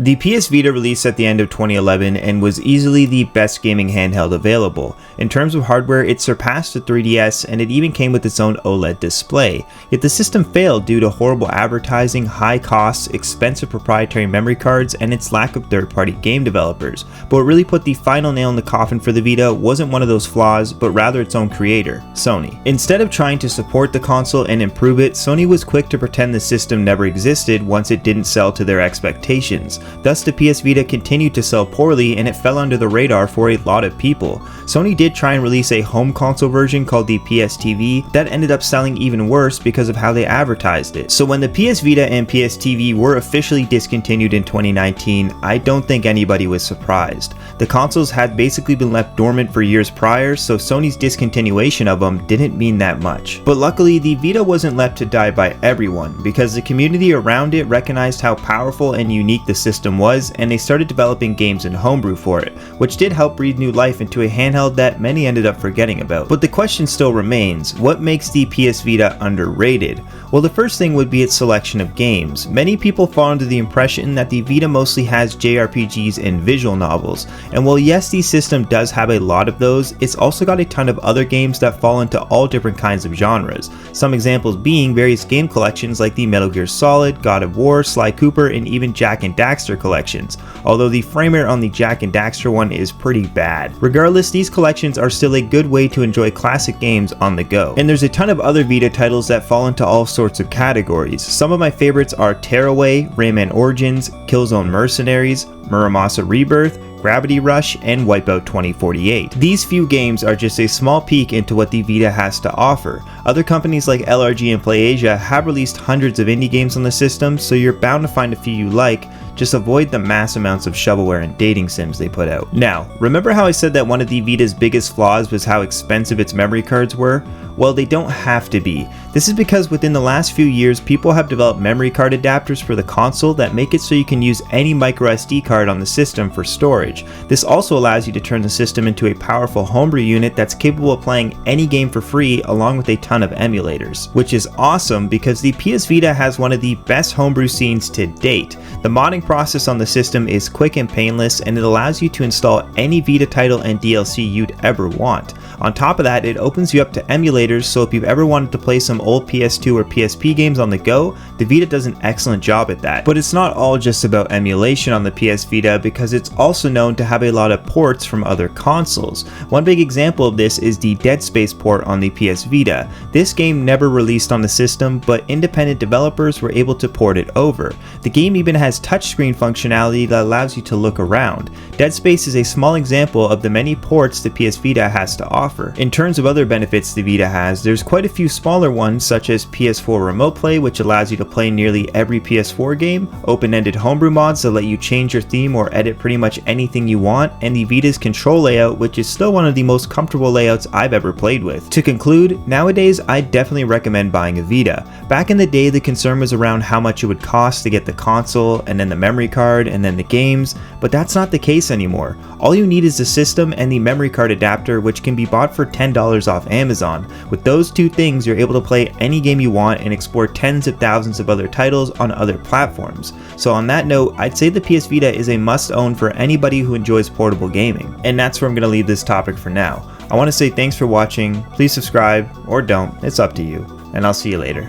The PS Vita released at the end of 2011 and was easily the best gaming handheld available. In terms of hardware, it surpassed the 3DS and it even came with its own OLED display. Yet the system failed due to horrible advertising, high costs, expensive proprietary memory cards, and its lack of third-party game developers. But what really put the final nail in the coffin for the Vita wasn't one of those flaws, but rather its own creator, Sony. Instead of trying to support the console and improve it, Sony was quick to pretend the system never existed once it didn't sell to their expectations. Thus, the PS Vita continued to sell poorly and it fell under the radar for a lot of people. Sony did try and release a home console version called the PS TV that ended up selling even worse because of how they advertised it. So when the PS Vita and PS TV were officially discontinued in 2019, I don't think anybody was surprised. The consoles had basically been left dormant for years prior, so Sony's discontinuation of them didn't mean that much. But luckily, the Vita wasn't left to die by everyone, because the community around it recognized how powerful and unique the system was, and they started developing games and homebrew for it, which did help breathe new life into a handheld that many ended up forgetting about. But the question still remains, what makes the PS Vita underrated? Well, the first thing would be its selection of games. Many people fall under the impression that the Vita mostly has JRPGs and visual novels, and while yes, the system does have a lot of those, it's also got a ton of other games that fall into all different kinds of genres. Some examples being various game collections like the Metal Gear Solid, God of War, Sly Cooper, and even Jak and Daxter collections, although the frame rate on the Jak and Daxter one is pretty bad. Regardless, these collections are still a good way to enjoy classic games on the go. And there's a ton of other Vita titles that fall into all sorts of categories. Some of my favorites are Tearaway, Rayman Origins, Killzone Mercenaries, Muramasa Rebirth, Gravity Rush, and Wipeout 2048. These few games are just a small peek into what the Vita has to offer. Other companies like LRG and PlayAsia have released hundreds of indie games on the system, so you're bound to find a few you like. Just avoid the mass amounts of shovelware and dating sims they put out. Now, remember how I said that one of the Vita's biggest flaws was how expensive its memory cards were? Well, they don't have to be. This is because within the last few years, people have developed memory card adapters for the console that make it so you can use any microSD card on the system for storage. This also allows you to turn the system into a powerful homebrew unit that's capable of playing any game for free along with a ton of emulators. Which is awesome because the PS Vita has one of the best homebrew scenes to date. The modding process on the system is quick and painless, and it allows you to install any Vita title and DLC you'd ever want. On top of that, it opens you up to emulators, so if you've ever wanted to play some old PS2 or PSP games on the go, the Vita does an excellent job at that. But it's not all just about emulation on the PS Vita, because it's also known to have a lot of ports from other consoles. One big example of this is the Dead Space port on the PS Vita. This game never released on the system, but independent developers were able to port it over. The game even has touchscreen functionality that allows you to look around. Dead Space is a small example of the many ports the PS Vita has to offer. In terms of other benefits the Vita has, there's quite a few smaller ones such as PS4 Remote Play, which allows you to play nearly every PS4 game, open-ended homebrew mods that let you change your theme or edit pretty much anything you want, and the Vita's control layout, which is still one of the most comfortable layouts I've ever played with. To conclude, nowadays I definitely recommend buying a Vita. Back in the day, the concern was around how much it would cost to get the console, and then the memory card, and then the games, but that's not the case anymore. All you need is the system and the memory card adapter, which can be bought for $10 off Amazon. With those two things, you're able to play any game you want and explore tens of thousands of other titles on other platforms. So on that note, I'd say the PS Vita is a must-own for anybody who enjoys portable gaming. And that's where I'm going to leave this topic for now. I want to say thanks for watching, please subscribe, or don't, it's up to you, and I'll see you later.